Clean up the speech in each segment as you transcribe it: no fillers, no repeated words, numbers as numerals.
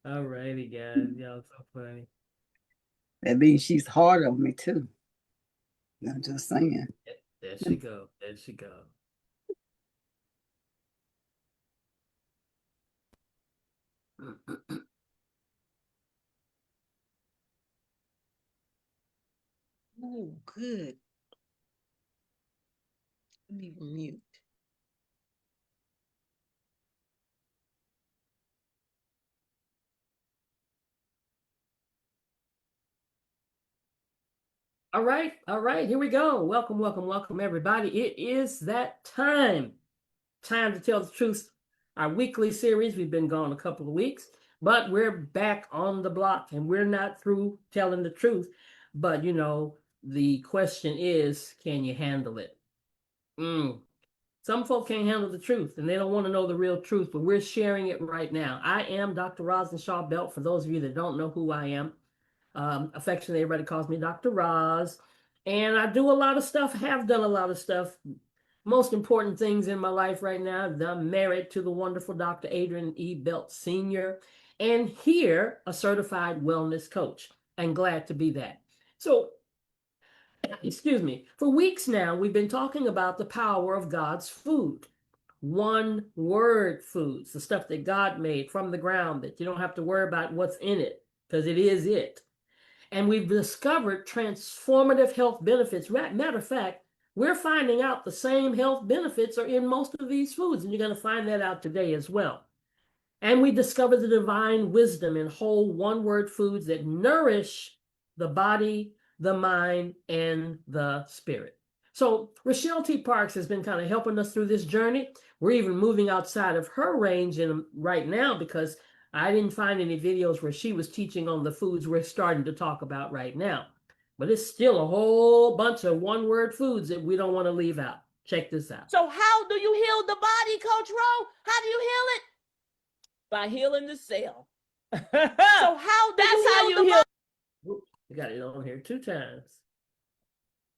All righty, guys. Y'all so funny. That means she's hard on me too. I'm just saying. There she go. There she go. Oh, good. Let me mute. All right, here we go. Welcome, everybody. It is that time. Time to tell the truth. Our weekly series, we've been gone a couple of weeks, but we're back on the block and we're not through telling the truth. But, the question is, can you handle it? Some folk can't handle the truth and they don't want to know the real truth, but we're sharing it right now. I am Dr. Rosenshaw Belt. For those of you that don't know who I am, affectionately, everybody calls me Dr. Roz. And I do a lot of stuff, have done a lot of stuff. Most important things in my life right now, I'm married to the wonderful Dr. Adrian E. Belt Sr. and here, a certified wellness coach. I'm glad to be that. So, excuse me, for weeks now, we've been talking about the power of God's food. One word foods, the stuff that God made from the ground that you don't have to worry about what's in it because it is it. And we've discovered transformative health benefits. Matter of fact, we're finding out the same health benefits are in most of these foods, and you're going to find that out today as well. And we discovered the divine wisdom in whole one-word foods that nourish the body, the mind, and the spirit. So Rochelle T. Parks has been kind of helping us through this journey. We're even moving outside of her range right now because I didn't find any videos where she was teaching on the foods we're starting to talk about right now. But it's still a whole bunch of one-word foods that we don't want to leave out. Check this out. So how do you heal the body, Coach Rowe? How do you heal it? By healing the cell. So how do you heal the body? You got it on here 2 times.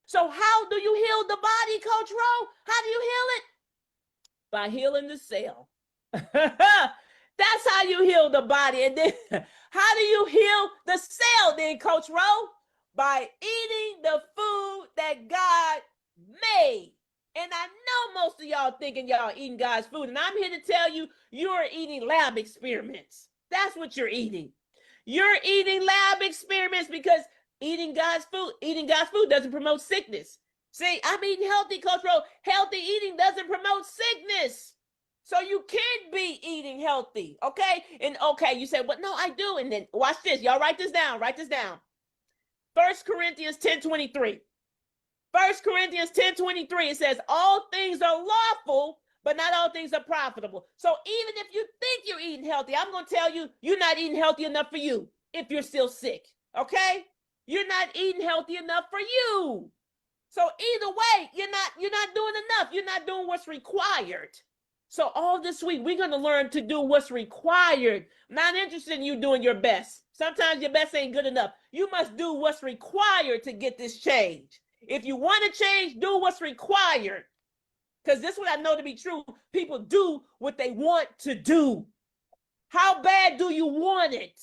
So how do you heal the body, Coach Rowe? How do you heal it? By healing the cell. That's how you heal the body. And then how do you heal the cell then, Coach Rowe? By eating the food that God made. And I know most of y'all thinking y'all eating God's food. And I'm here to tell you, you're eating lab experiments. That's what you're eating. You're eating lab experiments because eating God's food doesn't promote sickness. See, I'm eating healthy, Coach Rowe. Healthy eating doesn't promote sickness. So you can't be eating healthy, okay? And okay, you said, well, no, I do. And then watch this. Y'all write this down. 1 Corinthians 10:23. 1 Corinthians 10:23, it says, all things are lawful, but not all things are profitable. So even if you think you're eating healthy, I'm going to tell you, you're not eating healthy enough for you if you're still sick, okay? You're not eating healthy enough for you. So either way, you're not doing enough. You're not doing what's required. So all this week, we're going to learn to do what's required. I'm not interested in you doing your best. Sometimes your best ain't good enough. You must do what's required to get this change. If you want to change, do what's required. Because this is what I know to be true. People do what they want to do. How bad do you want it?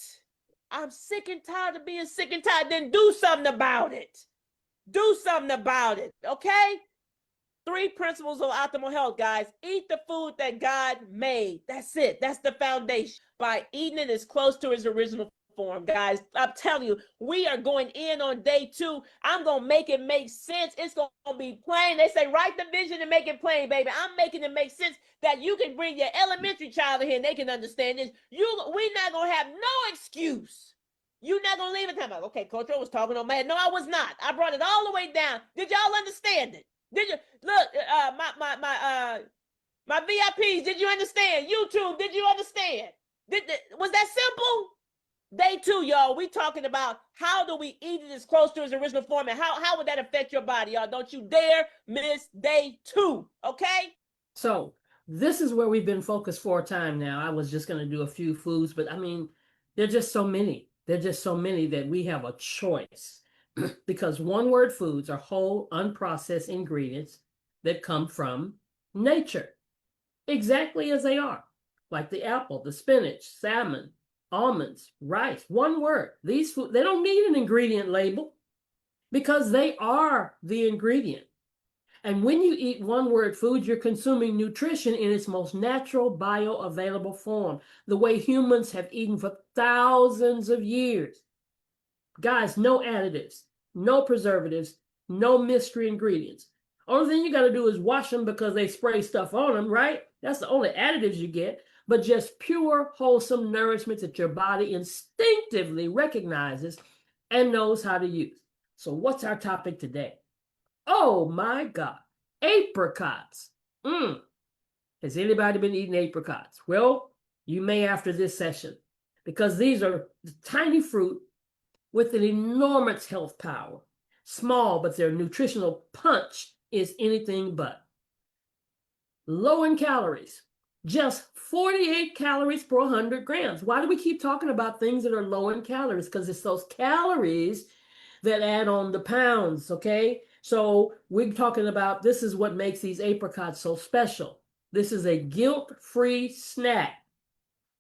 I'm sick and tired of being sick and tired. Then do something about it. Do something about it, okay? 3 principles of optimal health, guys. Eat the food that God made. That's it. That's the foundation. By eating it as close to its original form, guys. I'm telling you, we are going in on day 2. I'm going to make it make sense. It's going to be plain. They say, write the vision and make it plain, baby. I'm making it make sense that you can bring your elementary child in here and they can understand this. We're not going to have no excuse. You're not going to leave it time. Okay, Coach O was talking on my head. No, I was not. I brought it all the way down. Did y'all understand it? Did you look? My VIPs, did you understand? YouTube, did you understand? Was that simple? Day 2, y'all. We talking about how do we eat it as close to its original form, and how would that affect your body, y'all? Don't you dare miss day 2, okay? So this is where we've been focused for a time now. I was just going to do a few foods, but I mean, there's just so many. There's just so many that we have a choice because one-word foods are whole, unprocessed ingredients that come from nature, exactly as they are. like the apple, the spinach, salmon, almonds, rice. One word. These food, they don't need an ingredient label because they are the ingredient. And when you eat one word food, you're consuming nutrition in its most natural, bioavailable form, the way humans have eaten for thousands of years. Guys, no additives, no preservatives, no mystery ingredients. Only thing you got to do is wash them because they spray stuff on them, right? That's the only additives you get, but just pure, wholesome nourishment that your body instinctively recognizes and knows how to use. So what's our topic today? Oh my God, apricots. Has anybody been eating apricots? Well, you may after this session, because these are tiny fruit with an enormous health power. Small, but their nutritional punch is anything but. Low in calories, just 48 calories per 100 grams. Why do we keep talking about things that are low in calories? Because it's those calories that add on the pounds, okay? So we're talking about, this is what makes these apricots so special. This is a guilt-free snack.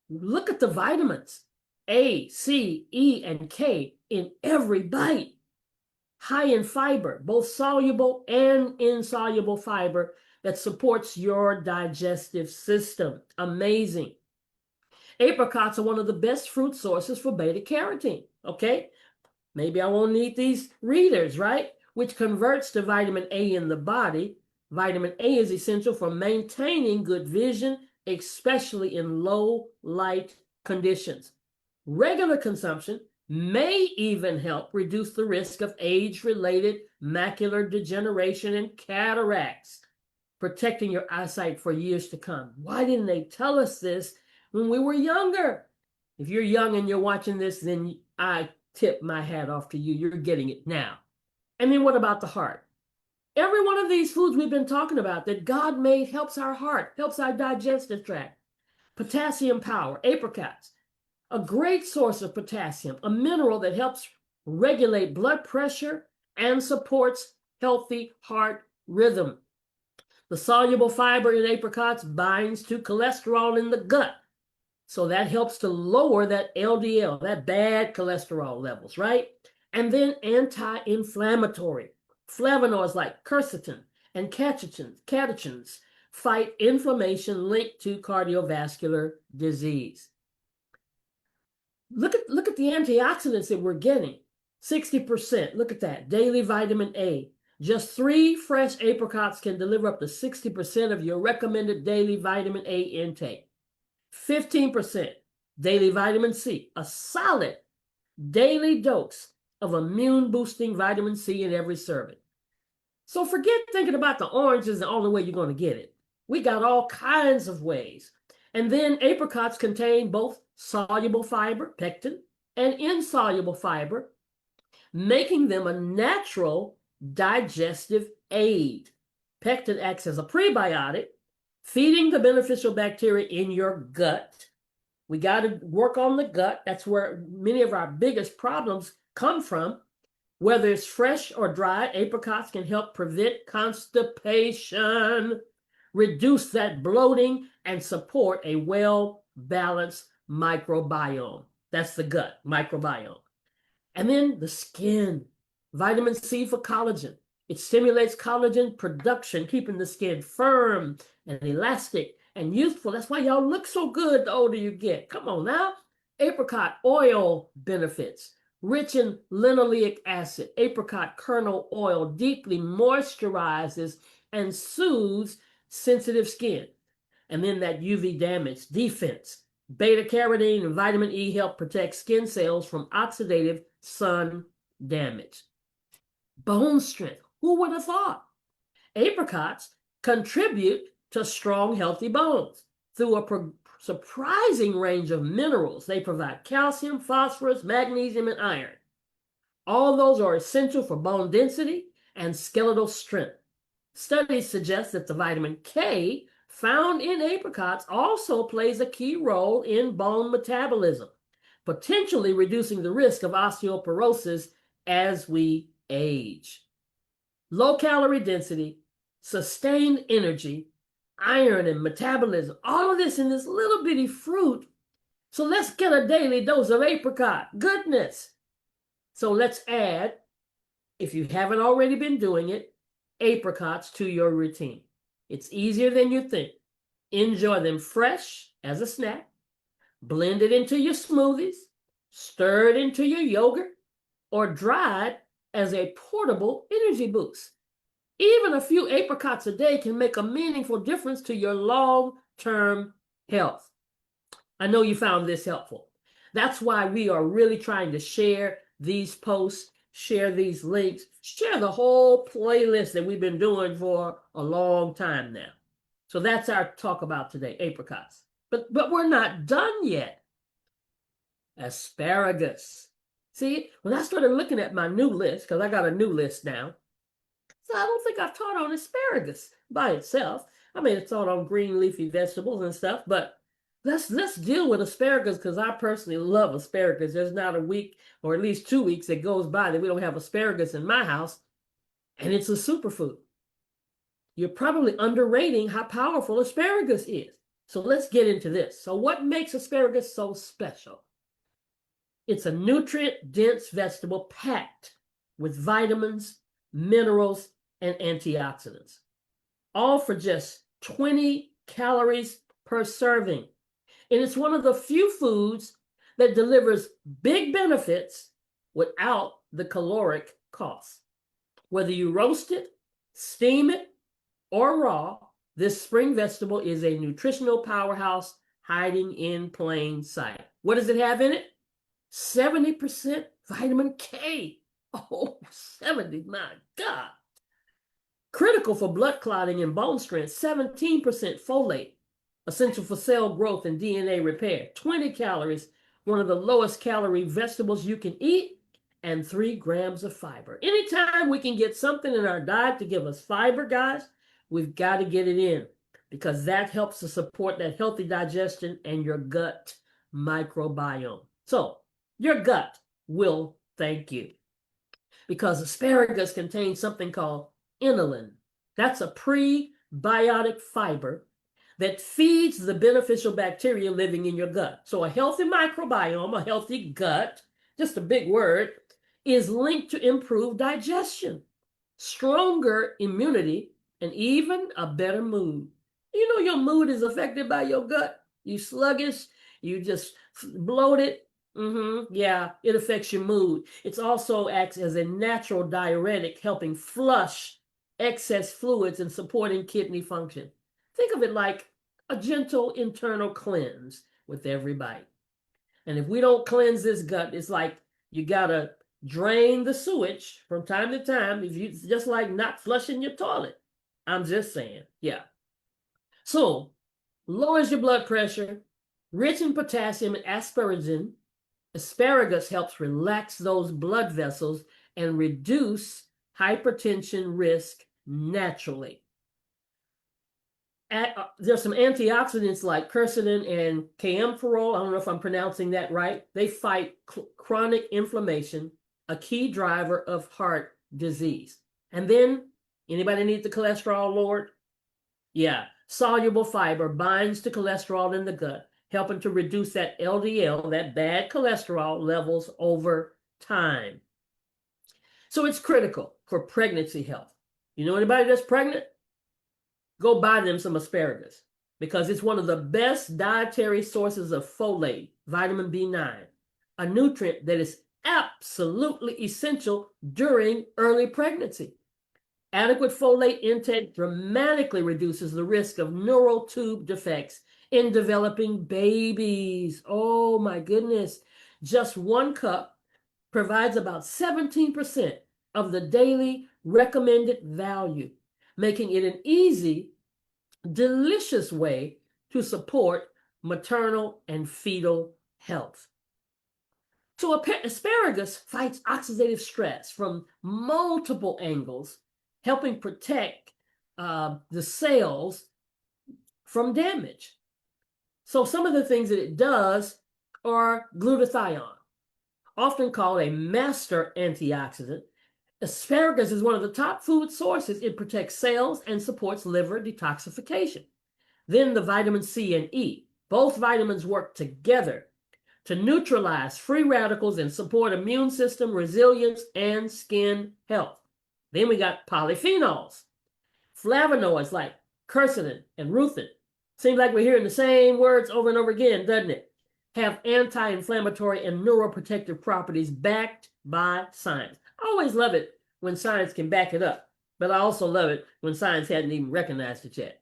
Look at the vitamins, A, C, E, and K in every bite. High in fiber, both soluble and insoluble fiber that supports your digestive system. Amazing. Apricots are one of the best fruit sources for beta carotene, okay? Maybe I won't need these readers, right? Which converts to vitamin A in the body. Vitamin A is essential for maintaining good vision, especially in low light conditions. Regular consumption may even help reduce the risk of age-related macular degeneration and cataracts, protecting your eyesight for years to come. Why didn't they tell us this when we were younger? If you're young and you're watching this, then I tip my hat off to you. You're getting it now. And then what about the heart? Every one of these foods we've been talking about that God made helps our heart, helps our digestive tract. Potassium power, apricots, a great source of potassium, a mineral that helps regulate blood pressure and supports healthy heart rhythm. The soluble fiber in apricots binds to cholesterol in the gut. So that helps to lower that LDL, that bad cholesterol levels, right? And then anti-inflammatory. Flavonoids like quercetin and catechins fight inflammation linked to cardiovascular disease. Look at the antioxidants that we're getting. 60%, look at that, daily vitamin A. Just 3 fresh apricots can deliver up to 60% of your recommended daily vitamin A intake. 15% daily vitamin C, a solid daily dose of immune-boosting vitamin C in every serving. So forget thinking about the orange is the only way you're going to get it. We got all kinds of ways. And then apricots contain both soluble fiber, pectin, and insoluble fiber, making them a natural digestive aid. Pectin acts as a prebiotic, feeding the beneficial bacteria in your gut. We got to work on the gut. That's where many of our biggest problems come from. Whether it's fresh or dry, apricots can help prevent constipation, reduce that bloating, and support a well-balanced microbiome. That's the gut microbiome. And then the skin, vitamin C for collagen. It stimulates collagen production, keeping the skin firm and elastic and youthful. That's why y'all look so good the older you get. Come on now. Apricot oil benefits. Rich in linoleic acid, apricot kernel oil deeply moisturizes and soothes sensitive skin. And then that UV damage defense. Beta carotene and vitamin E help protect skin cells from oxidative sun damage. Bone strength. Who would have thought? Apricots contribute to strong, healthy bones through a surprising range of minerals. They provide calcium, phosphorus, magnesium, and iron. All those are essential for bone density and skeletal strength. Studies suggest that the vitamin K found in apricots also plays a key role in bone metabolism, potentially reducing the risk of osteoporosis as we age. Low calorie density, sustained energy, iron and metabolism, all of this in this little bitty fruit. So let's get a daily dose of apricot goodness. So let's add, if you haven't already been doing it, apricots to your routine. It's easier than you think. Enjoy them fresh as a snack, blend it into your smoothies, stir it into your yogurt, or dried as a portable energy boost. Even a few apricots a day can make a meaningful difference to your long-term health. I know you found this helpful. That's why we are really trying to share these posts, share these links, share the whole playlist that we've been doing for a long time now. So that's our talk about today, apricots. But we're not done yet. Asparagus. See, when I started looking at my new list, because I got a new list now, so I don't think I've taught on asparagus by itself. I mean, it's taught on green leafy vegetables and stuff, but let's deal with asparagus because I personally love asparagus. There's not a week or at least 2 weeks that goes by that we don't have asparagus in my house, and it's a superfood. You're probably underrating how powerful asparagus is. So let's get into this. So what makes asparagus so special? It's a nutrient-dense vegetable packed with vitamins, minerals, and antioxidants, all for just 20 calories per serving. And it's one of the few foods that delivers big benefits without the caloric cost. Whether you roast it, steam it, or raw, this spring vegetable is a nutritional powerhouse hiding in plain sight. What does it have in it? 70% vitamin K. Oh, 70, my God. Critical for blood clotting and bone strength, 17% folate, essential for cell growth and DNA repair, 20 calories, one of the lowest calorie vegetables you can eat, and 3 grams of fiber. Anytime we can get something in our diet to give us fiber, guys, we've got to get it in because that helps to support that healthy digestion and your gut microbiome. So your gut will thank you because asparagus contains something called inulin. That's a prebiotic fiber that feeds the beneficial bacteria living in your gut. So a healthy microbiome, a healthy gut, just a big word, is linked to improved digestion, stronger immunity, and even a better mood. You know your mood is affected by your gut. You sluggish, you just bloated. Yeah, it affects your mood. It also acts as a natural diuretic, helping flush excess fluids and supporting kidney function. Think of it like a gentle internal cleanse with every bite. And if we don't cleanse this gut, it's like you gotta drain the sewage from time to time. If you just like not flushing your toilet. I'm just saying, yeah. So lowers your blood pressure, rich in potassium and asparagine. Asparagus helps relax those blood vessels and reduce hypertension risk naturally. There's some antioxidants like quercetin and camphorol. I don't know if I'm pronouncing that right. They fight chronic inflammation, a key driver of heart disease. And then, anybody need the cholesterol lowered? Yeah, soluble fiber binds to cholesterol in the gut, helping to reduce that LDL, that bad cholesterol levels over time. So it's critical for pregnancy health. You know anybody that's pregnant? Go buy them some asparagus because it's one of the best dietary sources of folate, vitamin B9, a nutrient that is absolutely essential during early pregnancy. Adequate folate intake dramatically reduces the risk of neural tube defects in developing babies. Oh my goodness. Just 1 cup provides about 17% of the daily recommended value, making it an easy, delicious way to support maternal and fetal health. So asparagus fights oxidative stress from multiple angles, helping protect the cells from damage. So some of the things that it does are glutathione, often called a master antioxidant. Asparagus is one of the top food sources. It protects cells and supports liver detoxification. Then the vitamin C and E. Both vitamins work together to neutralize free radicals and support immune system resilience and skin health. Then we got polyphenols, flavonoids like quercetin and rutin. Seems like we're hearing the same words over and over again, doesn't it? Have anti-inflammatory and neuroprotective properties backed by science. I always love it when science can back it up, but I also love it when science hadn't even recognized it yet.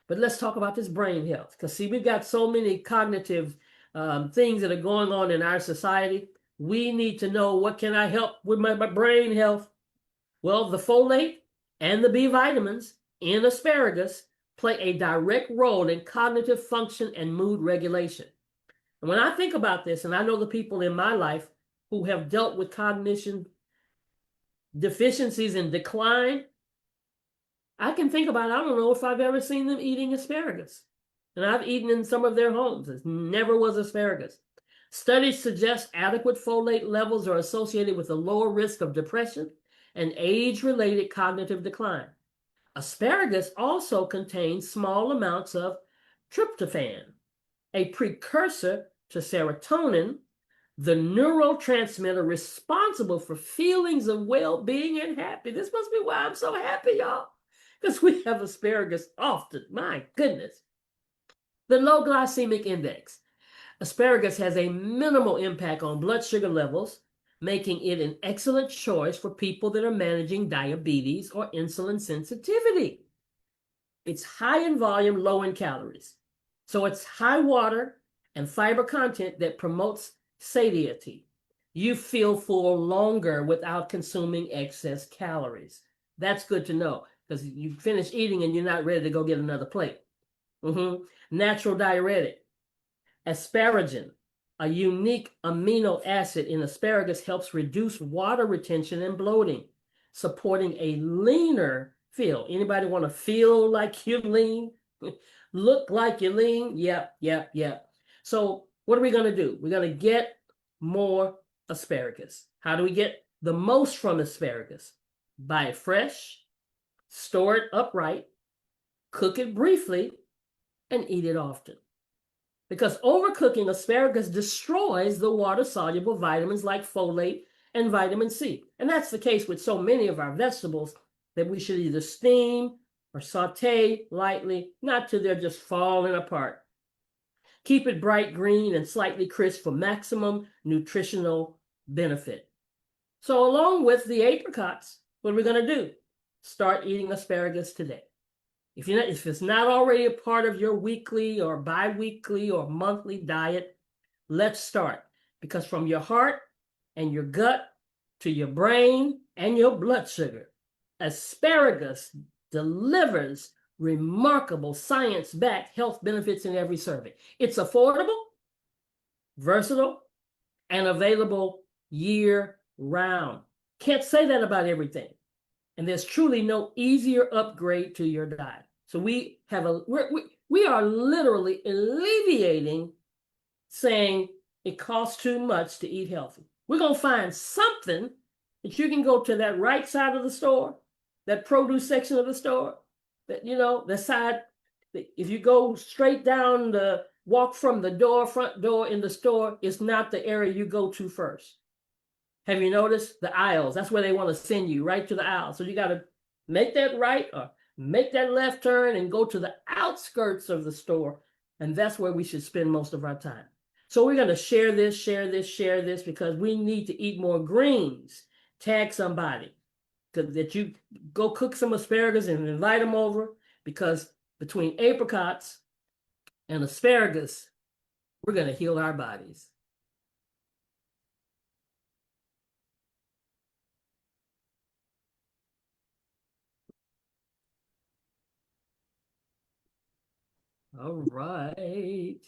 But let's talk about this brain health, because see, we've got so many cognitive things that are going on in our society. We need to know, what can I help with my brain health? Well, the folate and the B vitamins in asparagus play a direct role in cognitive function and mood regulation. And when I think about this, and I know the people in my life who have dealt with cognition deficiencies and decline, I can think about, I don't know if I've ever seen them eating asparagus. And I've eaten in some of their homes. It never was asparagus. Studies suggest adequate folate levels are associated with a lower risk of depression and age-related cognitive decline. Asparagus also contains small amounts of tryptophan, a precursor to serotonin, the neurotransmitter responsible for feelings of well-being and happiness. This must be why I'm so happy, y'all, because we have asparagus often. My goodness. The low glycemic index. Asparagus has a minimal impact on blood sugar levels, making it an excellent choice for people that are managing diabetes or insulin sensitivity. It's high in volume, low in calories. So it's high water and fiber content that promotes satiety. You feel full longer without consuming excess calories. That's good to know, because you finish eating and you're not ready to go get another plate. Natural diuretic. Asparagine, a unique amino acid in asparagus, helps reduce water retention and bloating, supporting a leaner feel. Anybody want to feel like you're lean? Look like you're lean? Yep. So what are we going to do? We're going to get more asparagus. How do we get the most from asparagus? Buy it fresh, store it upright, cook it briefly, and eat it often. Because overcooking asparagus destroys the water-soluble vitamins like folate and vitamin C. And that's the case with so many of our vegetables, that we should either steam or saute lightly, not till they're just falling apart. Keep it bright green and slightly crisp for maximum nutritional benefit. So along with the apricots, what are we going to do? Start eating asparagus today. If it's not already a part of your weekly or bi-weekly or monthly diet, let's start. Because from your heart and your gut to your brain and your blood sugar, asparagus delivers remarkable science-backed health benefits in every serving. It's affordable, versatile, and available year-round. Can't say that about everything. And there's truly no easier upgrade to your diet. So we are literally alleviating saying it costs too much to eat healthy. We're going to find something that you can go to that right side of the store, that produce section of the store, that, the side, if you go straight down walk from the front door in the store, it's not the area you go to first. Have you noticed the aisles? That's where they want to send you, right to the aisle. So you got to make that right or make that left turn and go to the outskirts of the store. And that's where we should spend most of our time. So we're going to share this, because we need to eat more greens. Tag somebody that you go cook some asparagus and invite them over, because between apricots and asparagus, we're going to heal our bodies. All right.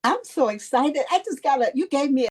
I'm so excited. You gave me